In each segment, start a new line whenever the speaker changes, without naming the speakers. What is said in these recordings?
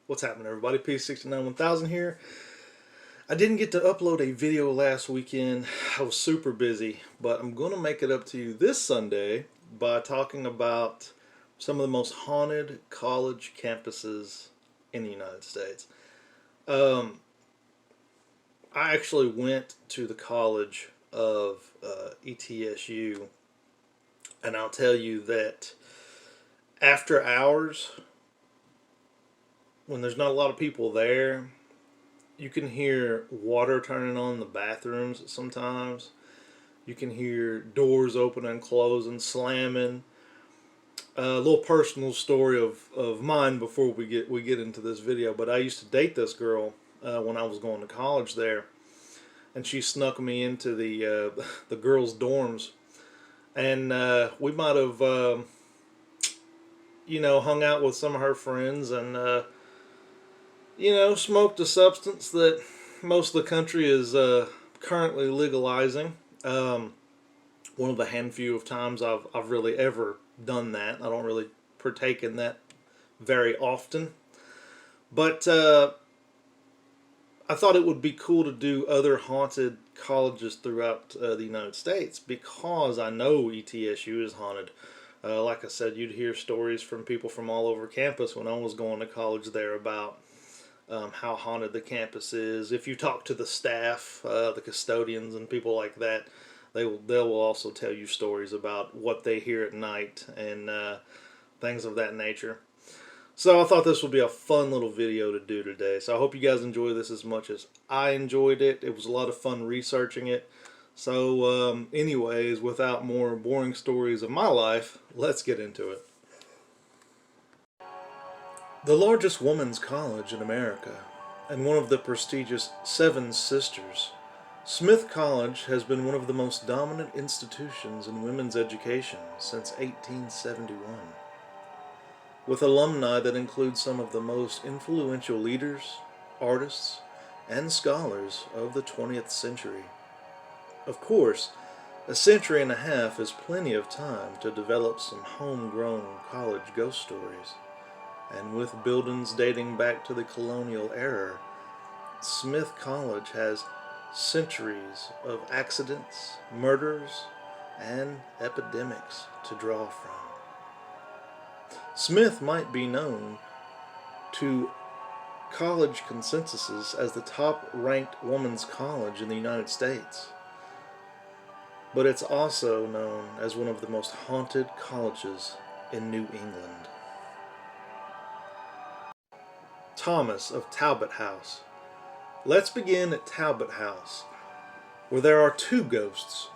What's happening, everybody? P691000 here. I didn't get to upload a video last weekend. I was super busy, but I'm going to make it up to you this Sunday by talking about some of the most haunted college campuses in the United States. Um, I actually went to the College of ETSU, and I'll tell you that after hours, when there's not a lot of people there, you can hear water turning on in the bathrooms sometimes. You can hear doors opening and closing, slamming. A little personal story of mine before we get into this video. But I used to date this girl when I was going to college there, and she snuck me into the girls' dorms, and we might have hung out with some of her friends and smoked a substance that most of the country is currently legalizing. One of the handful of times I've really ever done that. I don't really partake in that very often. But I thought it would be cool to do other haunted colleges throughout the United States because I know ETSU is haunted. Like I said, you'd hear stories from people from all over campus when I was going to college there about how haunted the campus is. If you talk to the staff, the custodians, and people like that, they will also tell you stories about what they hear at night and things of that nature. So I thought this would be a fun little video to do today. So I hope you guys enjoy this as much as I enjoyed it. It was a lot of fun researching it. So anyways, without more boring stories of my life, let's get into it. The largest women's college in America, and one of the prestigious Seven Sisters, Smith College has been one of the most dominant institutions in women's education since 1871, with alumni that include some of the most influential leaders, artists, and scholars of the 20th century. Of course, a century and a half is plenty of time to develop some homegrown college ghost stories. And with buildings dating back to the colonial era, Smith College has centuries of accidents, murders, and epidemics to draw from. Smith might be known to college consensuses as the top-ranked women's college in the United States, but it's also known as one of the most haunted colleges in New England. Thomas of Talbot House. Let's begin at Talbot House, where there are two ghosts.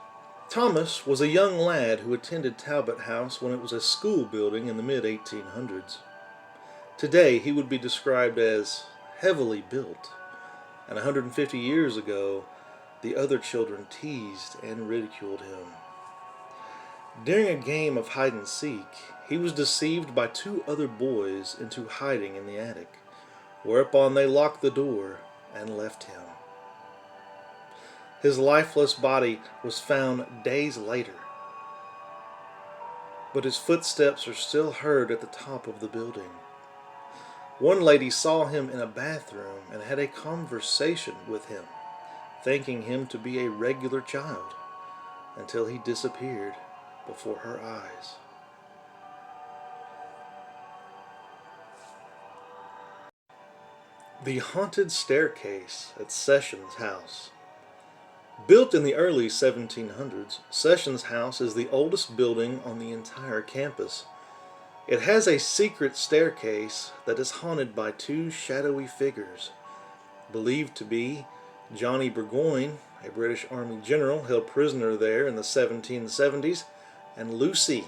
Thomas was a young lad who attended Talbot House when it was a school building in the mid-1800s. Today he would be described as heavily built, and 150 years ago the other children teased and ridiculed him. During a game of hide-and-seek, he was deceived by two other boys into hiding in the attic, whereupon they locked the door and left him. His lifeless body was found days later, but his footsteps are still heard at the top of the building. One lady saw him in a bathroom and had a conversation with him, thinking him to be a regular child, until he disappeared before her eyes. The Haunted Staircase at Sessions House. Built in the early 1700s, Sessions House is the oldest building on the entire campus. It has a secret staircase that is haunted by two shadowy figures, believed to be Johnny Burgoyne, a British Army general held prisoner there in the 1770s, and Lucy,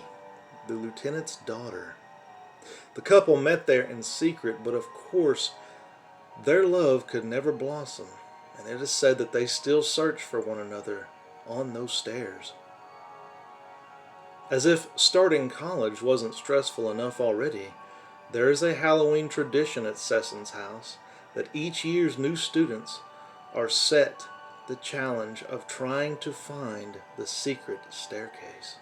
the lieutenant's daughter. The couple met there in secret, but of course their love could never blossom, and it is said that they still search for one another on those stairs. As if starting college wasn't stressful enough already, there is a Halloween tradition at Sessions House that each year's new students are set the challenge of trying to find the secret staircase.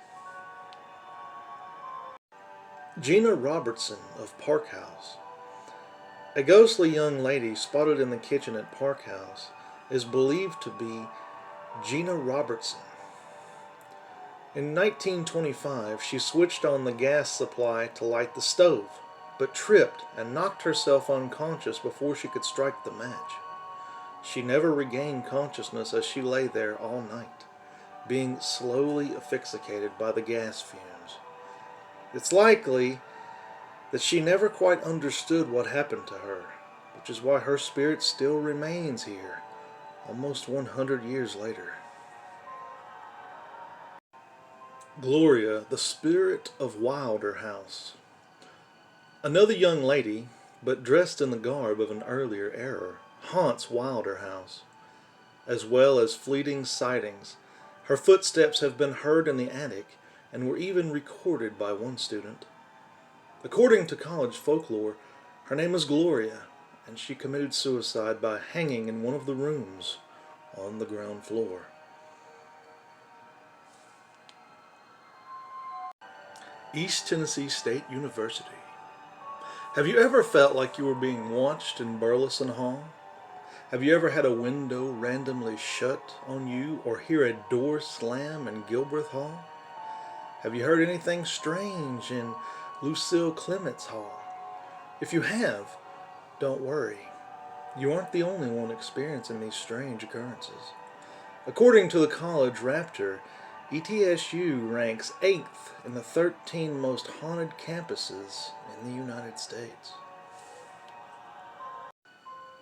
Gina Robertson of Park House. A ghostly young lady spotted in the kitchen at Park House is believed to be Gina Robertson. In 1925, she switched on the gas supply to light the stove, but tripped and knocked herself unconscious before she could strike the match. She never regained consciousness as she lay there all night, being slowly asphyxiated by the gas fumes. It's likely that she never quite understood what happened to her, which is why her spirit still remains here, almost 100 years later. Gloria, the spirit of Wilder House. Another young lady, but dressed in the garb of an earlier era, haunts Wilder House, as well as fleeting sightings. Her footsteps have been heard in the attic and were even recorded by one student. According to college folklore, her name is Gloria, and she committed suicide by hanging in one of the rooms on the ground floor. East Tennessee State University. Have you ever felt like you were being watched in Burleson Hall? Have you ever had a window randomly shut on you or hear a door slam in Gilbreth Hall? Have you heard anything strange in Lucille Clements Hall? If you have, don't worry. You aren't the only one experiencing these strange occurrences. According to the College Raptor, ETSU ranks 8th in the 13 most haunted campuses in the United States.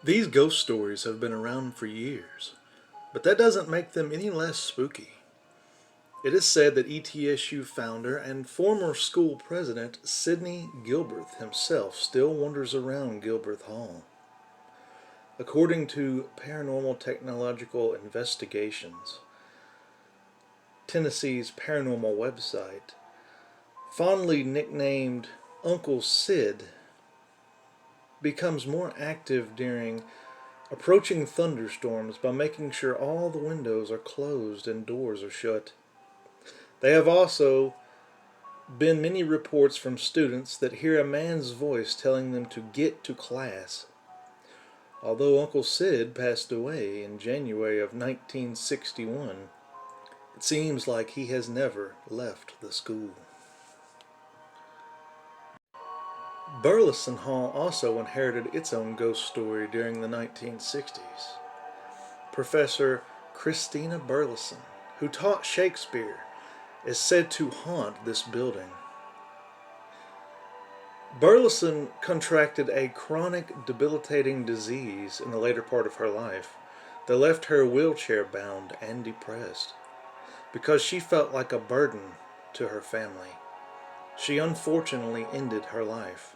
These ghost stories have been around for years, but that doesn't make them any less spooky. It is said that ETSU founder and former school president Sidney Gilbreth himself still wanders around Gilbreth Hall. According to Paranormal Technological Investigations, Tennessee's paranormal website, fondly nicknamed Uncle Sid, becomes more active during approaching thunderstorms by making sure all the windows are closed and doors are shut. There have also been many reports from students that hear a man's voice telling them to get to class. Although Uncle Sid passed away in January of 1961, it seems like he has never left the school. Burleson Hall also inherited its own ghost story during the 1960s. Professor Christina Burleson, who taught Shakespeare, is said to haunt this building. Burleson contracted a chronic debilitating disease in the later part of her life that left her wheelchair-bound and depressed. Because she felt like a burden to her family, she unfortunately ended her life.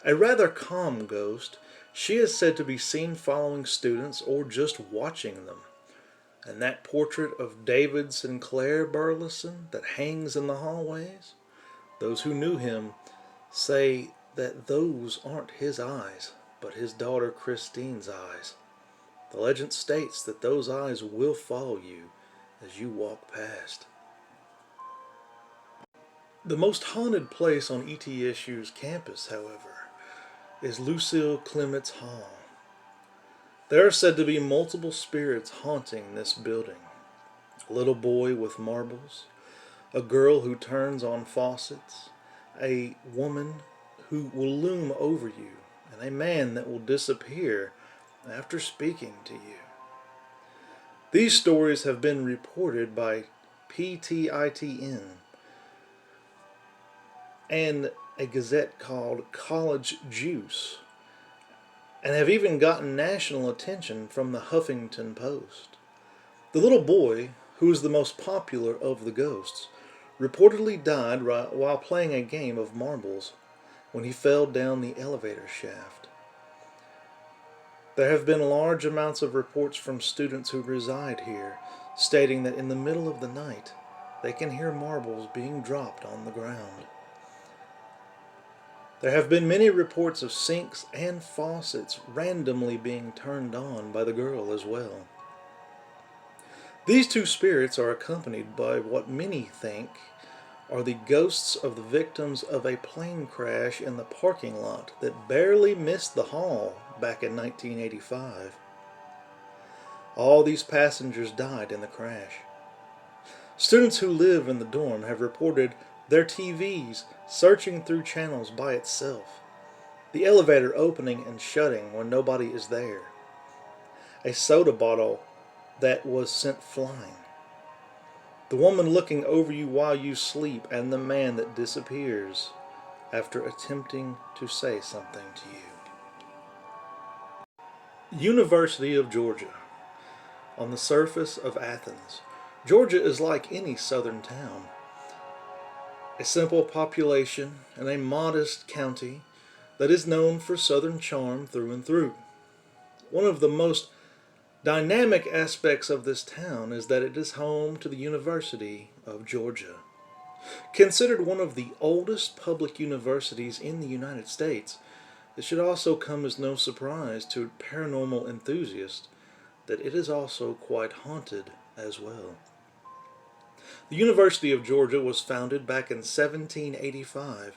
A rather calm ghost, she is said to be seen following students or just watching them. And that portrait of David Sinclair Burleson that hangs in the hallways, those who knew him say that those aren't his eyes, but his daughter Christine's eyes. The legend states that those eyes will follow you as you walk past. The most haunted place on ETSU's campus, however, is Lucille Clements Hall. There are said to be multiple spirits haunting this building. A little boy with marbles, a girl who turns on faucets, a woman who will loom over you, and a man that will disappear after speaking to you. These stories have been reported by PTITN and a gazette called College Juice, and have even gotten national attention from the Huffington Post. The little boy, who is the most popular of the ghosts, reportedly died while playing a game of marbles when he fell down the elevator shaft. There have been large amounts of reports from students who reside here, stating that in the middle of the night, they can hear marbles being dropped on the ground. There have been many reports of sinks and faucets randomly being turned on by the girl as well. These two spirits are accompanied by what many think are the ghosts of the victims of a plane crash in the parking lot that barely missed the Hall back in 1985. All these passengers died in the crash. Students who live in the dorm have reported their TVs searching through channels by itself, the elevator opening and shutting when nobody is there, a soda bottle that was sent flying, the woman looking over you while you sleep, and the man that disappears after attempting to say something to you. University of Georgia. On the surface of Athens, Georgia is like any southern town. A simple population and a modest county that is known for southern charm through and through. One of the most dynamic aspects of this town is that it is home to the University of Georgia. Considered one of the oldest public universities in the United States, it should also come as no surprise to paranormal enthusiasts that it is also quite haunted as well. The University of Georgia was founded back in 1785,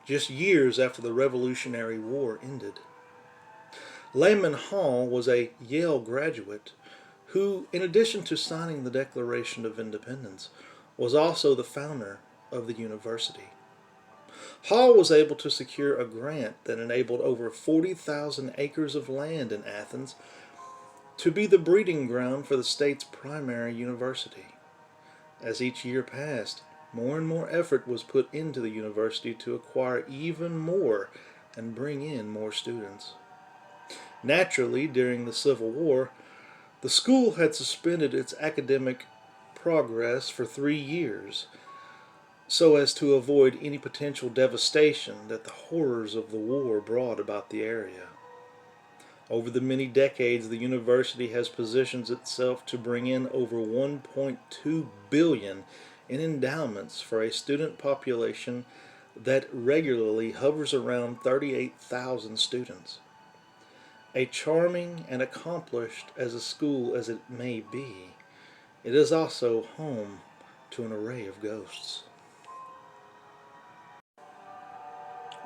just years after the Revolutionary War ended. Lyman Hall was a Yale graduate who, in addition to signing the Declaration of Independence, was also the founder of the university. Hall was able to secure a grant that enabled over 40,000 acres of land in Athens to be the breeding ground for the state's primary university. As each year passed, more and more effort was put into the university to acquire even more and bring in more students. Naturally, during the Civil War, the school had suspended its academic progress for 3 years so as to avoid any potential devastation that the horrors of the war brought about the area. Over the many decades, the university has positioned itself to bring in over $1.2 billion in endowments for a student population that regularly hovers around 38,000 students. A charming and accomplished as a school as it may be, it is also home to an array of ghosts.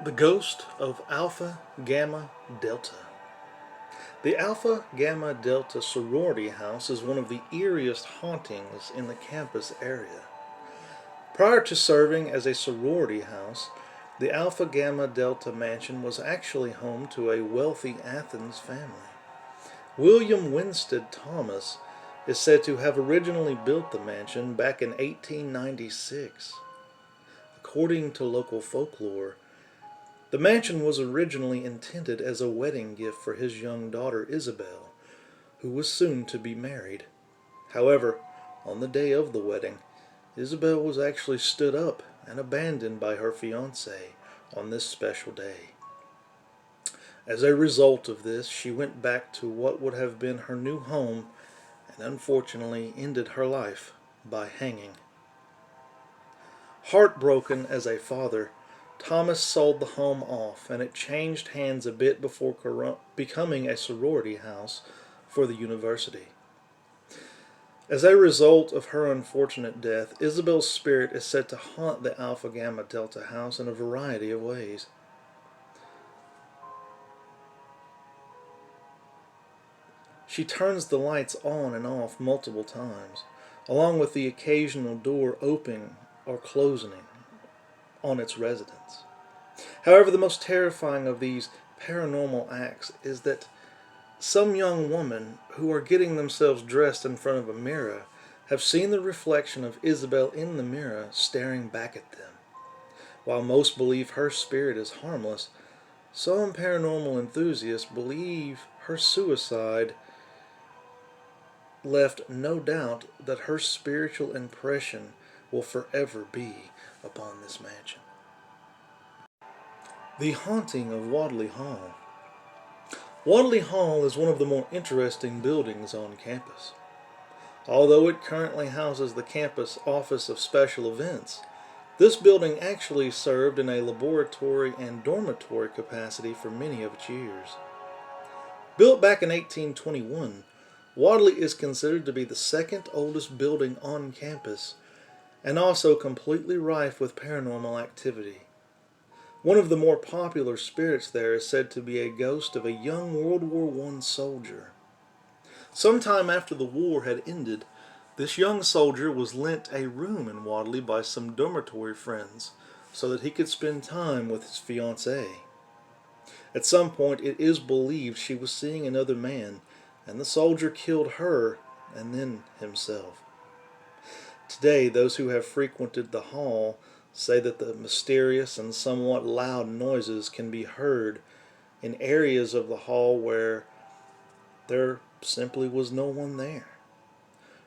The ghost of Alpha Gamma Delta. The Alpha Gamma Delta sorority house is one of the eeriest hauntings in the campus area. Prior to serving as a sorority house, the Alpha Gamma Delta mansion was actually home to a wealthy Athens family. William Winstead Thomas is said to have originally built the mansion back in 1896. According to local folklore, the mansion was originally intended as a wedding gift for his young daughter Isabel, who was soon to be married. However, on the day of the wedding, Isabel was actually stood up and abandoned by her fiancé on this special day. As a result of this, she went back to what would have been her new home and unfortunately ended her life by hanging. Heartbroken as a father, Thomas sold the home off, and it changed hands a bit before becoming a sorority house for the university. As a result of her unfortunate death, Isabel's spirit is said to haunt the Alpha Gamma Delta house in a variety of ways. She turns the lights on and off multiple times, along with the occasional door opening or closing on its residents. However, the most terrifying of these paranormal acts is that some young women who are getting themselves dressed in front of a mirror have seen the reflection of Isabel in the mirror staring back at them. While most believe her spirit is harmless, some paranormal enthusiasts believe her suicide left no doubt that her spiritual impression will forever be upon this mansion. The Haunting of Wadley Hall. Wadley Hall is one of the more interesting buildings on campus. Although it currently houses the campus Office of Special Events, this building actually served in a laboratory and dormitory capacity for many of its years. Built back in 1821, Wadley is considered to be the second oldest building on campus and also completely rife with paranormal activity. One of the more popular spirits there is said to be a ghost of a young World War I soldier. Sometime after the war had ended, this young soldier was lent a room in Wadley by some dormitory friends so that he could spend time with his fiancée. At some point, it is believed she was seeing another man, and the soldier killed her and then himself. Today, those who have frequented the hall say that the mysterious and somewhat loud noises can be heard in areas of the hall where there simply was no one there.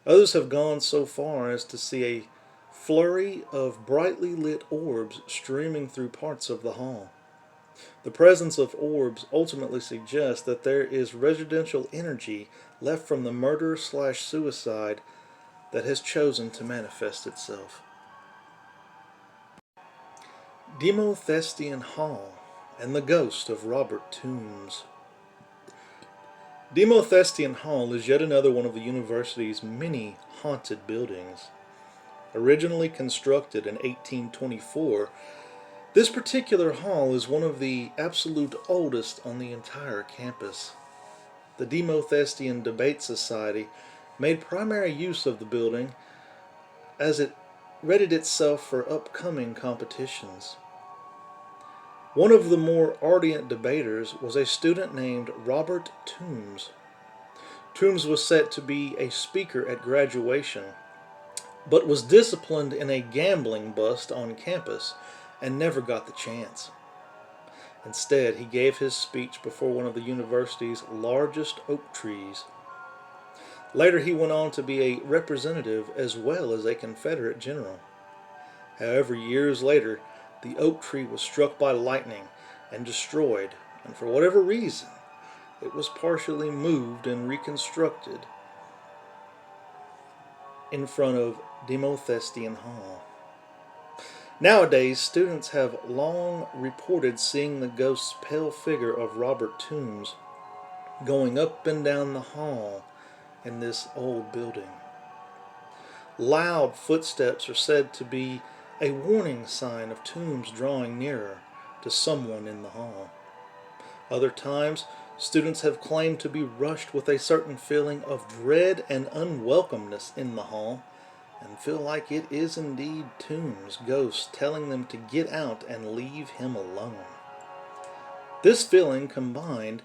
Others have gone so far as to see a flurry of brightly lit orbs streaming through parts of the hall. The presence of orbs ultimately suggests that there is residential energy left from the murder/suicide that has chosen to manifest itself. Demosthenian Hall and the Ghost of Robert Toombs. Demosthenian Hall is yet another one of the university's many haunted buildings. Originally constructed in 1824, this particular hall is one of the absolute oldest on the entire campus. The Demosthenian Debate Society made primary use of the building as it readied itself for upcoming competitions. One of the more ardent debaters was a student named Robert Toombs. Toombs was set to be a speaker at graduation, but was disciplined in a gambling bust on campus and never got the chance. Instead, he gave his speech before one of the university's largest oak trees. Later, he went on to be a representative as well as a Confederate general. However, years later, the oak tree was struck by lightning and destroyed, and for whatever reason, it was partially moved and reconstructed in front of Demosthenian Hall. Nowadays, students have long reported seeing the ghost's pale figure of Robert Toombs going up and down the hall in this old building. Loud footsteps are said to be a warning sign of Toombs drawing nearer to someone in the hall. Other times, students have claimed to be rushed with a certain feeling of dread and unwelcomeness in the hall, and feel like it is indeed Toombs' ghost telling them to get out and leave him alone. This feeling, combined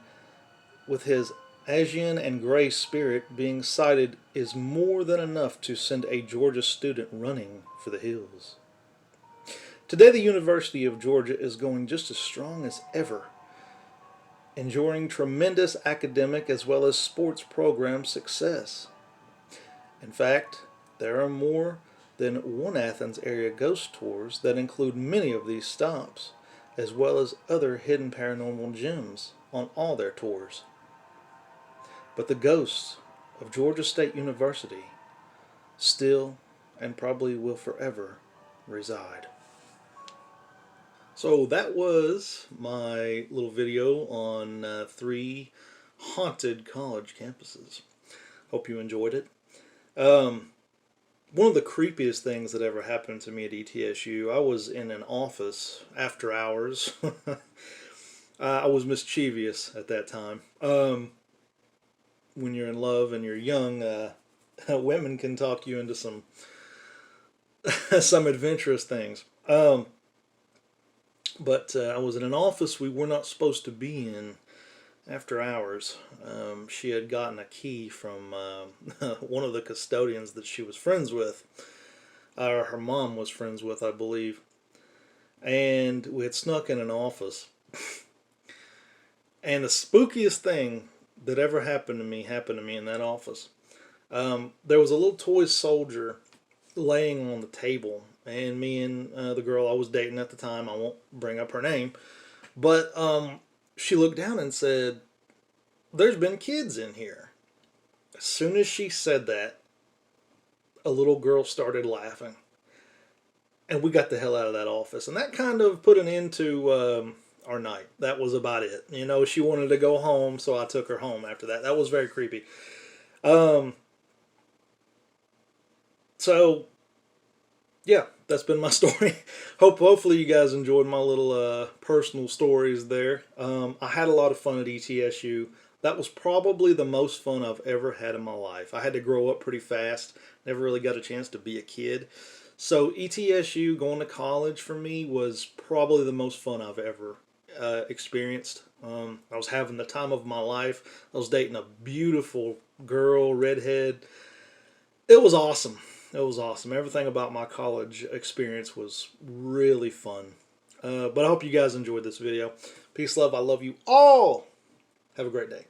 with his Asian and gray spirit being sighted, is more than enough to send a Georgia student running for the hills. Today, the University of Georgia is going just as strong as ever, enjoying tremendous academic as well as sports program success. In fact, there are more than one Athens area ghost tours that include many of these stops, as well as other hidden paranormal gems on all their tours. But the ghosts of Georgia State University still and probably will forever reside. So that was my little video on 3 haunted college campuses. Hope you enjoyed it. One of the creepiest things that ever happened to me at ETSU, I was in an office after hours. I was mischievous at that time. When you're in love and you're young, women can talk you into some some adventurous things. But I was in an office we were not supposed to be in after hours. She had gotten a key from one of the custodians that she was friends with, or her mom was friends with, I believe. And we had snuck in an office. And the spookiest thing that ever happened to me in that office. There was a little toy soldier laying on the table, and me and the girl I was dating at the time, I won't bring up her name, but she looked down and said, "There's been kids in here." As soon as she said that, a little girl started laughing, and we got the hell out of that office, and that kind of put an end to our night. That was about it. You know, she wanted to go home, so I took her home after that. That was very creepy. So yeah, that's been my story. Hopefully you guys enjoyed my little personal stories there. I had a lot of fun at ETSU. That was probably the most fun I've ever had in my life. I had to grow up pretty fast. Never really got a chance to be a kid. So ETSU, going to college for me, was probably the most fun I've ever experienced. I was having the time of my life. I was dating a beautiful girl, redhead. It was awesome. It was awesome. Everything about my college experience was really fun. But I hope you guys enjoyed this video. Peace, love. I love you all. Have a great day.